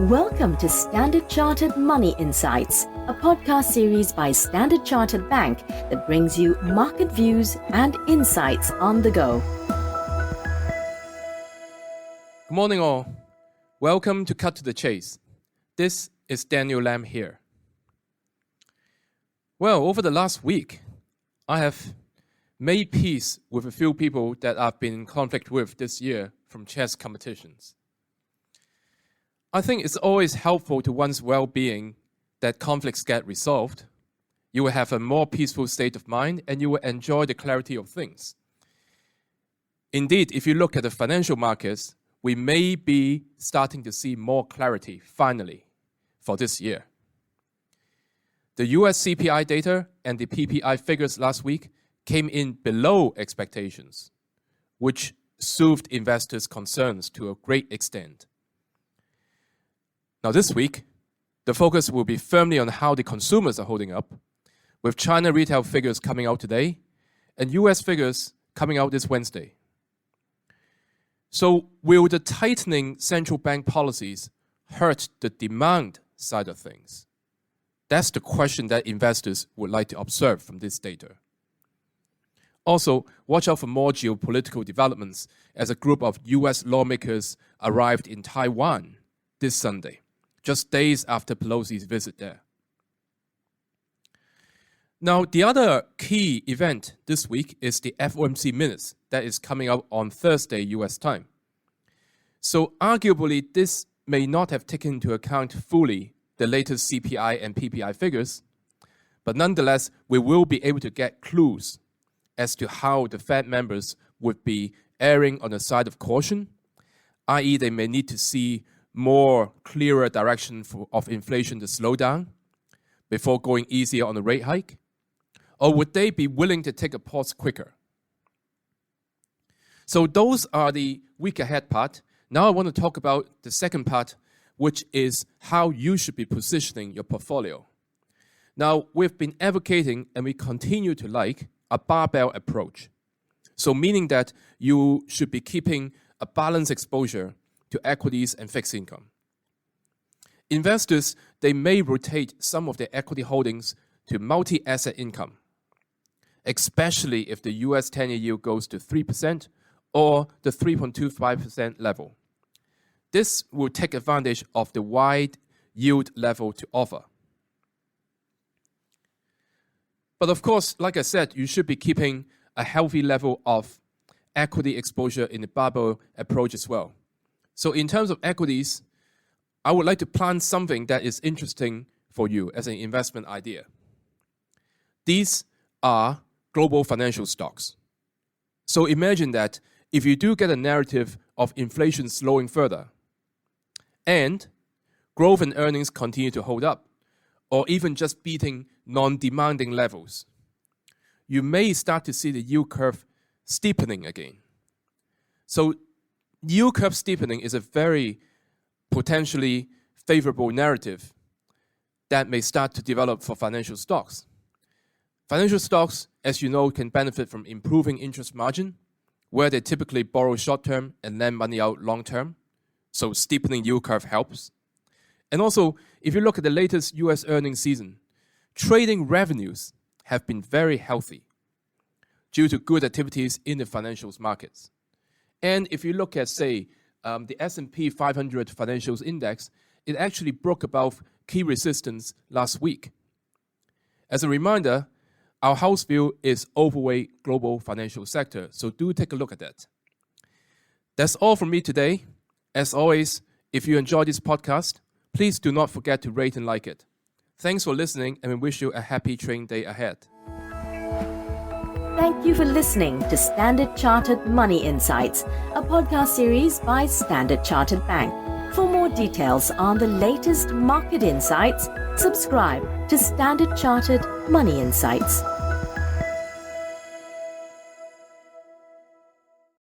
Welcome to Standard Chartered Money Insights, a podcast series by Standard Chartered Bank that brings you market views and insights on the go. Good morning all. Welcome to Cut to the Chase. This is Daniel Lam here. Well, over the last week, I have made peace with a few people that I've been in conflict with this year from chess competitions. I think it's always helpful to one's well-being that conflicts get resolved. You will have a more peaceful state of mind and you will enjoy the clarity of things. Indeed, if you look at the financial markets, we may be starting to see more clarity, finally, for this year. The US CPI data and the PPI figures last week came in below expectations, which soothed investors' concerns to a great extent. Now this week, the focus will be firmly on how the consumers are holding up, with China retail figures coming out today and US figures coming out this Wednesday. So will the tightening central bank policies hurt the demand side of things? That's the question that investors would like to observe from this data. Also, watch out for more geopolitical developments as a group of US lawmakers arrived in Taiwan this Sunday, just days after Pelosi's visit there. Now, the other key event this week is the FOMC minutes that is coming out on Thursday US time. So arguably, this may not have taken into account fully the latest CPI and PPI figures, but nonetheless, we will be able to get clues as to how the Fed members would be erring on the side of caution, i.e. they may need to see more clearer direction of inflation to slow down before going easier on the rate hike? Or would they be willing to take a pause quicker? So those are the week ahead part. Now I want to talk about the second part, which is how you should be positioning your portfolio. Now, we've been advocating and we continue to like a barbell approach. So meaning that you should be keeping a balanced exposure to equities and fixed income. Investors, they may rotate some of their equity holdings to multi-asset income, especially if the US 10-year yield goes to 3% or the 3.25% level. This will take advantage of the wide yield level to offer. But of course, like I said, you should be keeping a healthy level of equity exposure in the barbell approach as well. So in terms of equities, I would like to plan something that is interesting for you as an investment idea. These are global financial stocks. So imagine that if you do get a narrative of inflation slowing further, and growth and earnings continue to hold up, or even just beating non-demanding levels, you may start to see the yield curve steepening again. So yield curve steepening is a very potentially favorable narrative that may start to develop for financial stocks. Financial stocks, as you know, can benefit from improving interest margin, where they typically borrow short-term and lend money out long-term. So steepening yield curve helps. And also, if you look at the latest US earnings season, trading revenues have been very healthy due to good activities in the financials markets. And if you look at, say, the S&P 500 Financials Index, it actually broke above key resistance last week. As a reminder, our house view is overweight global financial sector, so do take a look at that. That's all from me today. As always, if you enjoy this podcast, please do not forget to rate and like it. Thanks for listening, and we wish you a happy trading day ahead. Thank you for listening to Standard Chartered Money Insights, a podcast series by Standard Chartered Bank. For more details on the latest market insights, subscribe to Standard Chartered Money Insights.